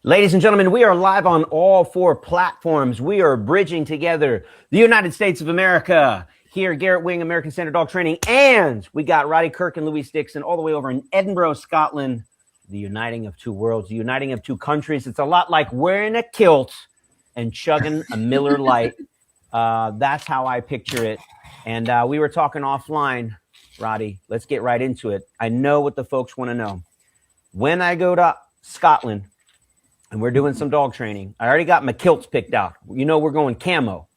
Ladies and gentlemen, we are live on all 4 platforms. We are bridging together the United States of America. Here, Garret Wing, American Standard Dog Training, and we got Roddy Kirk and Louise Dixon all the way over in Edinburgh, Scotland. The uniting of 2 worlds, the uniting of 2 countries. It's a lot like wearing a kilt and chugging a Miller Lite. That's how I picture it. And we were talking offline, Roddy. Let's get right into it. I know what the folks want to know. When I go to Scotland, and we're doing some dog training, I already got my kilts picked out. You know, we're going camo.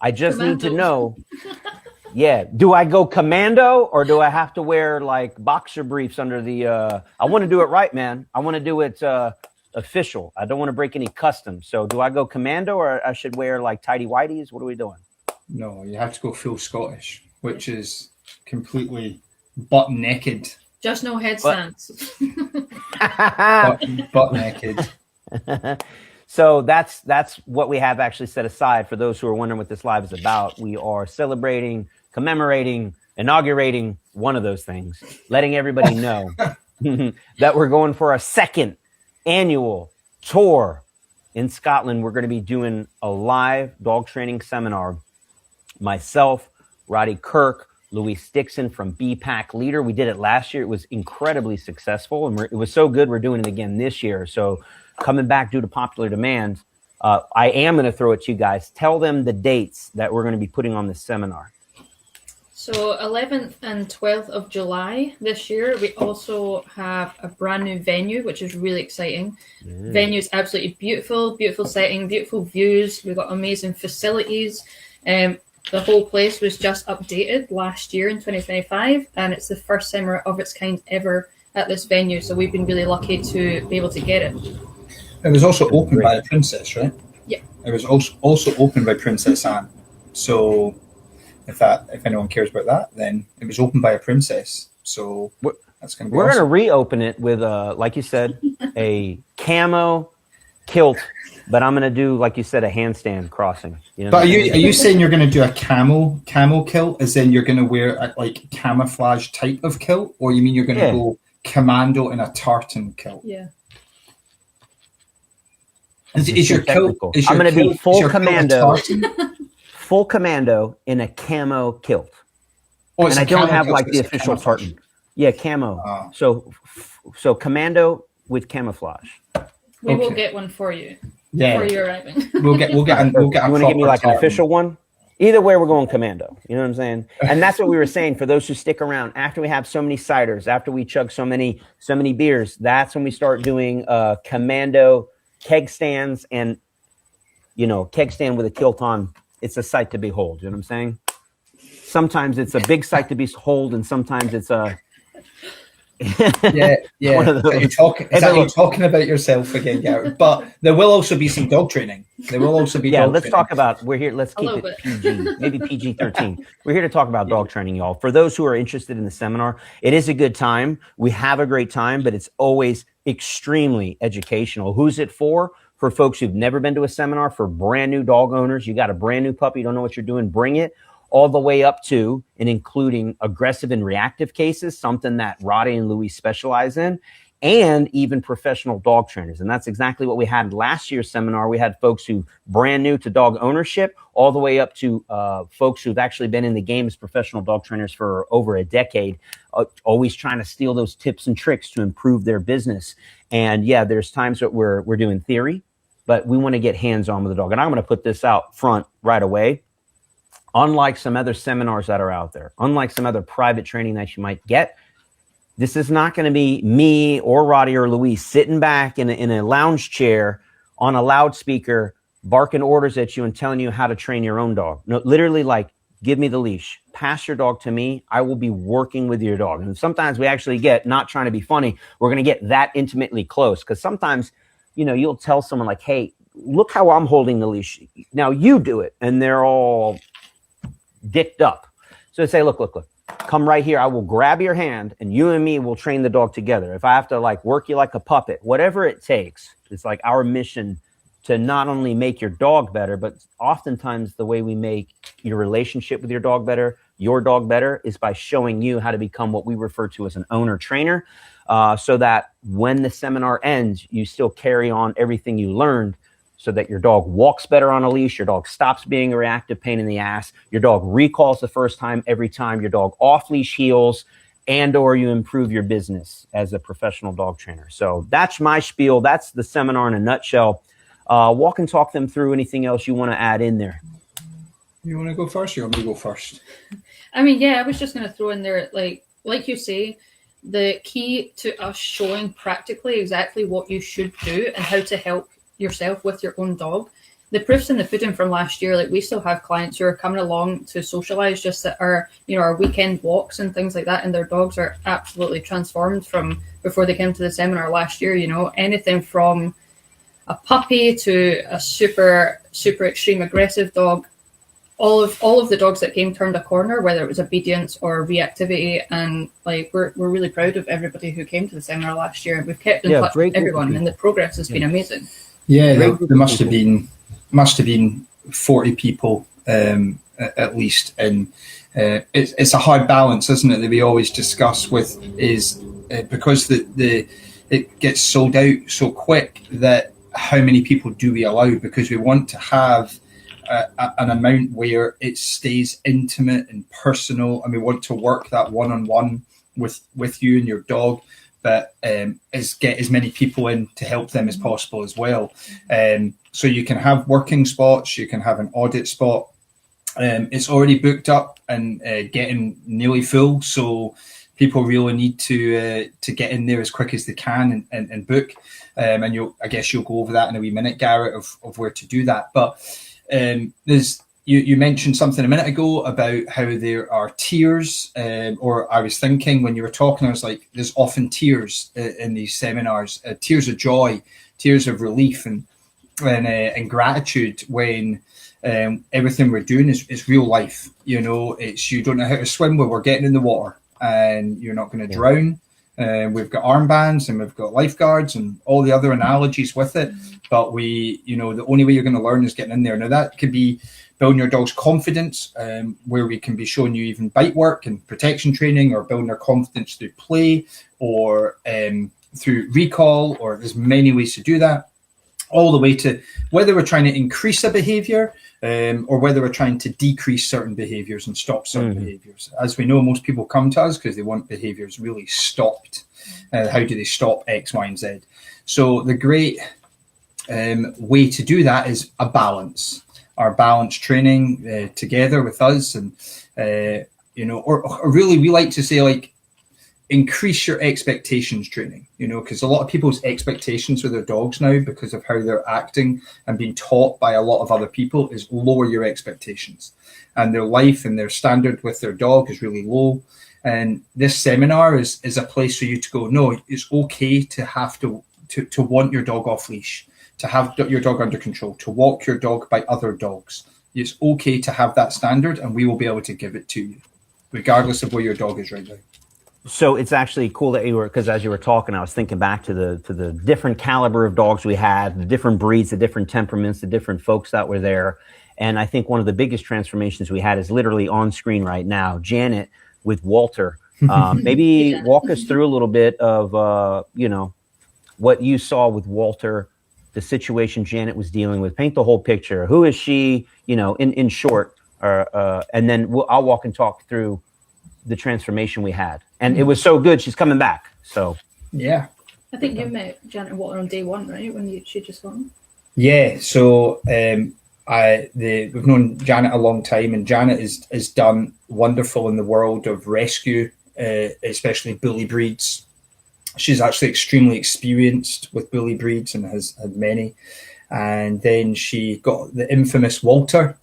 I just need to know, do I go commando or do I have to wear like boxer briefs under the, I want to do it right, man. I want to do it official. I don't want to break any customs. So do I go commando or I should wear like tighty whities? What are we doing? No, you have to go full Scottish, which is completely butt naked. Just no headstands. Butt naked. So that's what we have actually set aside for those who are wondering what this live is about. We are celebrating, commemorating, inaugurating one of those things, letting everybody know that we're going for a 2nd annual tour in Scotland. We're going to be doing a live dog training seminar. Myself, Roddy Kirk, Louise Dixon from BPAC Leader. We did it last year. It was incredibly successful, and it was so good we're doing it again this year. So coming back due to popular demand, I am going to throw it to you guys. Tell them the dates that we're going to be putting on this seminar. So 11th and 12th of July this year. We also have a brand new venue, which is really exciting. Venue is absolutely beautiful, beautiful setting, beautiful views. We've got amazing facilities. The whole place was just updated last year in 2025, and it's the first seminar of its kind ever at this venue. So we've been really lucky to be able to get it. It was also opened by a princess, right? Yeah. It was also opened by Princess Anne. So if anyone cares about that, then it was opened by a princess. So that's going to be We're awesome. going to reopen it with, like you said, a camo kilt. But I'm going to do, like you said, a handstand crossing. You know, but are you saying you're going to do a camel kilt, as in you're going to wear a like camouflage type of kilt, or you mean you're going to go commando in a tartan kilt? Yeah. Is your kilt? I'm going to be full commando in a camo kilt. Oh, and I don't have like the official tartan. Yeah, camo. So commando with camouflage. We will get one for you. Yeah, before you're arriving. We'll get. You want to give me like an official one? Either way, we're going commando. You know what I'm saying? And that's what we were saying. For those who stick around, after we have so many ciders, after we chug so many beers, that's when we start doing commando keg stands, and keg stand with a kilt on. It's a sight to behold. You know what I'm saying? Sometimes it's a big sight to behold, and sometimes it's a One of those. You're talking about yourself again, Garret. But there will also be some dog training. There will also be dog let's training. talk about, we're here, let's keep it PG, maybe PG-13. We're here to talk about dog training, y'all. For those who are interested in the seminar, it is a good time. We have a great time, but it's always extremely educational. Who's it for? For folks who've never been to a seminar, for brand new dog owners. You got a brand new puppy, you don't know what you're doing, bring it. All the way up to and including aggressive and reactive cases, something that Roddy and Louis specialize in, and even professional dog trainers. And that's exactly what we had last year's seminar. We had folks who brand new to dog ownership, all the way up to folks who've actually been in the game as professional dog trainers for over a decade, always trying to steal those tips and tricks to improve their business. And there's times that we're doing theory, but we want to get hands-on with the dog. And I'm going to put this out front right away. Unlike some other seminars that are out there, unlike some other private training that you might get, this is not going to be me or Roddy or Louise sitting back in a lounge chair on a loudspeaker, barking orders at you and telling you how to train your own dog. No, literally, like, give me the leash, pass your dog to me. I will be working with your dog. And sometimes we actually get, not trying to be funny, we're going to get that intimately close. Because sometimes, you'll tell someone like, hey, look how I'm holding the leash. Now you do it. And they're all dicked up. So they say, look, come right here. I will grab your hand and you and me will train the dog together. If I have to like work you like a puppet, whatever it takes, it's like our mission to not only make your dog better, but oftentimes the way we make your relationship with your dog better is by showing you how to become what we refer to as an owner trainer. so that when the seminar ends, you still carry on everything you learned, so that your dog walks better on a leash, your dog stops being a reactive pain in the ass, your dog recalls the first time every time, your dog off leash heals, and or you improve your business as a professional dog trainer. So that's my spiel. That's the seminar in a nutshell. Walk and talk them through anything else you want to add in there. You want to go first, or you want me to go first? I mean, yeah, I was just going to throw in there, like you say, the key to us showing practically exactly what you should do and how to help yourself with your own dog. The proof's in the pudding from last year. Like, we still have clients who are coming along to socialize just at our, our weekend walks and things like that, and their dogs are absolutely transformed from before they came to the seminar last year. Anything from a puppy to a super extreme aggressive dog. All of the dogs that came turned a corner, whether it was obedience or reactivity, and we're really proud of everybody who came to the seminar last year. We've kept in touch with everyone, and the progress has been amazing. Yeah, there must have been 40 people at least, and it's a hard balance, isn't it, that we always discuss with because it gets sold out so quick, that how many people do we allow, because we want to have an amount where it stays intimate and personal, and we want to work that one-on-one with you and your dog, but get as many people in to help them as possible as well. So you can have working spots, you can have an audit spot. It's already booked up and getting nearly full, so people really need to get in there as quick as they can and book. And I guess you'll go over that in a wee minute, Garret, of where to do that. But you mentioned something a minute ago about how there are tiers, or I was thinking when you were talking, I was like, there's often tiers in these seminars, tears of joy, tears of relief, and gratitude when everything we're doing is real life. It's, you don't know how to swim, but we're getting in the water and you're not going to drown. We've got armbands and we've got lifeguards and all the other analogies with it. But the only way you're going to learn is getting in there. Now, that could be building your dog's confidence, where we can be showing you even bite work and protection training, or building their confidence through play, or through recall, or there's many ways to do that, all the way to whether we're trying to increase a behavior, or whether we're trying to decrease certain behaviors and stop certain behaviors. As we know, most people come to us because they want behaviors really stopped. How do they stop X, Y, and Z? So the great way to do that is a balance. Our balance training together with us, and or really we like to say, increase your expectations training, because a lot of people's expectations with their dogs now, because of how they're acting and being taught by a lot of other people, is lower your expectations, and their life and their standard with their dog is really low. And this seminar is a place for you to go, no, it's okay to have to want your dog off leash, to have your dog under control, to walk your dog by other dogs. It's okay to have that standard, and we will be able to give it to you, regardless of where your dog is right now. So it's actually cool that because as you were talking, I was thinking back to the different caliber of dogs we had, the different breeds, the different temperaments, the different folks that were there. And I think one of the biggest transformations we had is literally on screen right now. Janet with Walter. Maybe walk us through a little bit of, what you saw with Walter, the situation Janet was dealing with. Paint the whole picture. Who is she, in short? And then I'll walk and talk through the transformation we had. And it was so good, she's coming back. So yeah, I think you met Janet and Walter on day one, right? When she just gone. Yeah. So we've known Janet a long time, and Janet is done wonderful in the world of rescue, especially bully breeds. She's actually extremely experienced with bully breeds and has had many. And then she got the infamous Walter.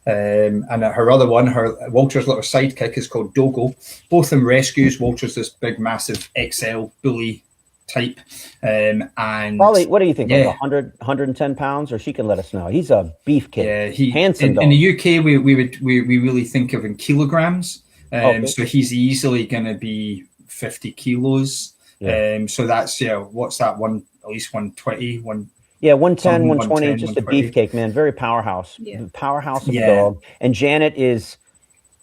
And her other one, Walter's little sidekick, is called Dogo. Both in rescues. Walter's this big, massive XL bully type. And probably, what do you think? Yeah. Like 100, 110 pounds, or she can let us know. He's a beefcake. Yeah, handsome dog. In the UK, we really think of in kilograms. So he's easily going to be 50 kilos. Yeah. So that's what's that one? At least 120. 110, 120, just a beefcake, man. Very powerhouse. Yeah. Powerhouse of a dog. And Janet is,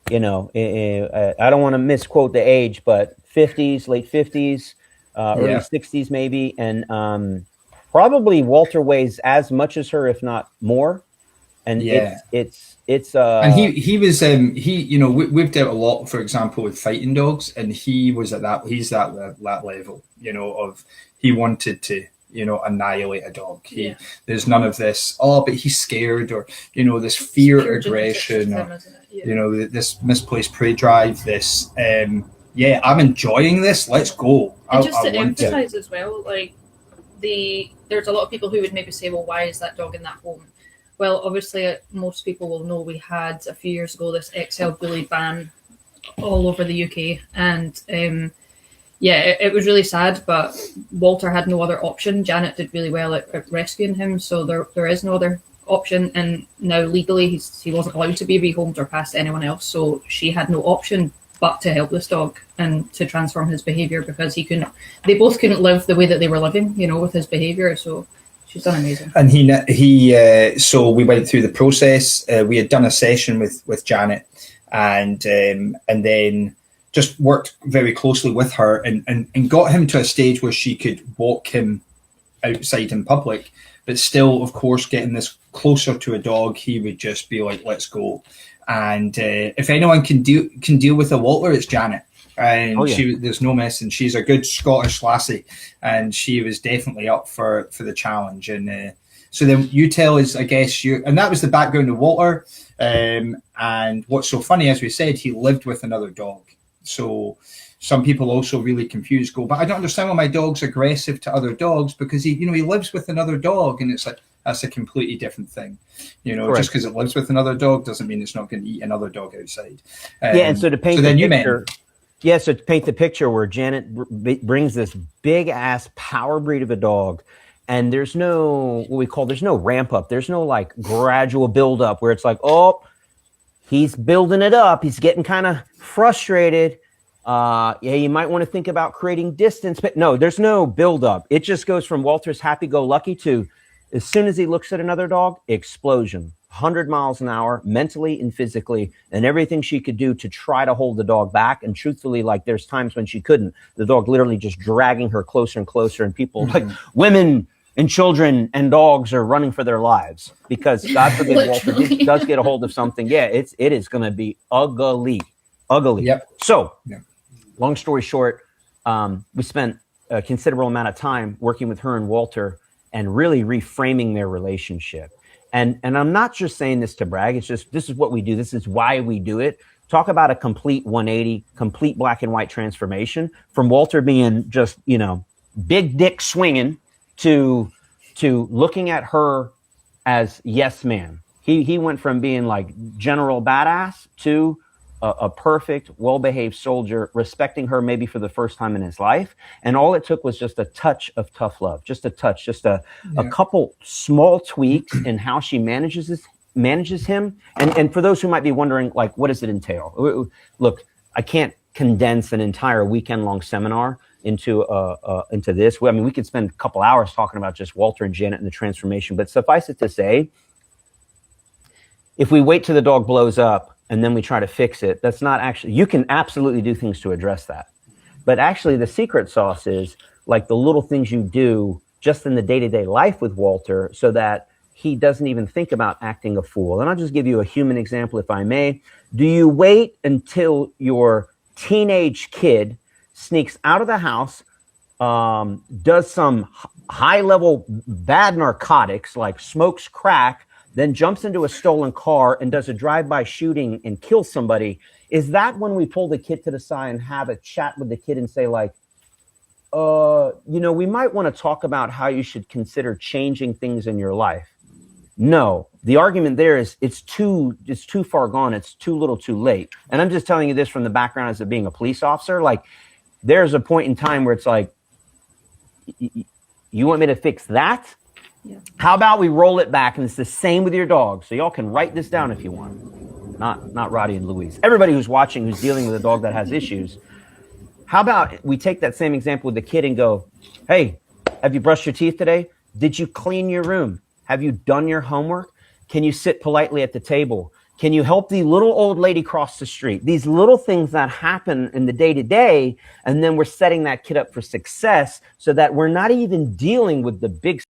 I don't want to misquote the age, but 50s, late 50s. early 60s maybe, and probably Walter weighs as much as her, if not more. And it's and he was we've dealt a lot, for example, with fighting dogs, and he's at that level, of he wanted to annihilate a dog. There's none of this, but he's scared, or this fear, aggression, or this misplaced prey drive, this I'm enjoying this, let's go. And just to emphasize as well, like there's a lot of people who would maybe say, well, why is that dog in that home? Well, obviously, most people will know we had a few years ago this XL bully ban all over the UK, and it was really sad. But Walter had no other option. Janet did really well at rescuing him, so there is no other option. And now legally, he wasn't allowed to be rehomed or passed to anyone else, so she had no option but to help this dog and to transform his behaviour, because they both couldn't live the way that they were living, with his behaviour. So. She's done amazing. And so we went through the process. We had done a session with Janet, and then just worked very closely with her and got him to a stage where she could walk him outside in public, but still, of course, getting this closer to a dog, he would just be like, let's go. And if anyone can deal with a Walter, it's Janet. And there's no messing. She's a good Scottish lassie, and she was definitely up for the challenge. And so then you tell us, I guess, and that was the background of Walter. And what's so funny, as we said, he lived with another dog. So some people also really confused, but I don't understand why my dog's aggressive to other dogs, because he lives with another dog, and it's like, that's a completely different thing. Just because it lives with another dog doesn't mean it's not going to eat another dog outside. And so to paint the picture. Yeah, so to paint the picture where Janet brings this big-ass power breed of a dog, and there's no ramp up. There's no, like, gradual build-up where it's like, oh, he's building it up. He's getting kind of frustrated. You might want to think about creating distance. But no, there's no build-up. It just goes from Walter's happy-go-lucky to, as soon as he looks at another dog, explosion. 100 miles an hour, mentally and physically, and everything she could do to try to hold the dog back. And truthfully, like, there's times when she couldn't. The dog literally just dragging her closer and closer, and people like women and children and dogs are running for their lives, because God forbid Walter does get a hold of something. Yeah, it is going to be ugly. Yep. So, long story short, we spent a considerable amount of time working with her and Walter and really reframing their relationship. And I'm not just saying this to brag. It's just, this is what we do. This is why we do it. Talk about a complete 180, complete black and white transformation from Walter being just, big dick swinging to looking at her as yes man. He went from being like general badass to a perfect, well-behaved soldier, respecting her maybe for the first time in his life. And all it took was just a touch of tough love, just a touch, just a couple small tweaks in how she manages him. And for those who might be wondering, like, what does it entail? Look, I can't condense an entire weekend-long seminar into this. I mean, we could spend a couple hours talking about just Walter and Janet and the transformation, but suffice it to say, if we wait till the dog blows up and then we try to fix it, that's not actually, you can absolutely do things to address that. But actually the secret sauce is like the little things you do just in the day-to-day life with Walter so that he doesn't even think about acting a fool. And I'll just give you a human example, if I may. Do you wait until your teenage kid sneaks out of the house, does some high-level bad narcotics like smokes crack, then jumps into a stolen car and does a drive-by shooting and kills somebody? Is that when we pull the kid to the side and have a chat with the kid and say, like, we might want to talk about how you should consider changing things in your life? No, the argument there is it's too far gone. It's too little too late. And I'm just telling you this from the background as of being a police officer. Like, there's a point in time where it's like, you want me to fix that? Yeah. How about we roll it back and it's the same with your dog? So y'all can write this down if you want. Not Roddy and Louise. Everybody who's watching, who's dealing with a dog that has issues. How about we take that same example with the kid and go, hey, have you brushed your teeth today? Did you clean your room? Have you done your homework? Can you sit politely at the table? Can you help the little old lady cross the street? These little things that happen in the day-to-day, and then we're setting that kid up for success so that we're not even dealing with the big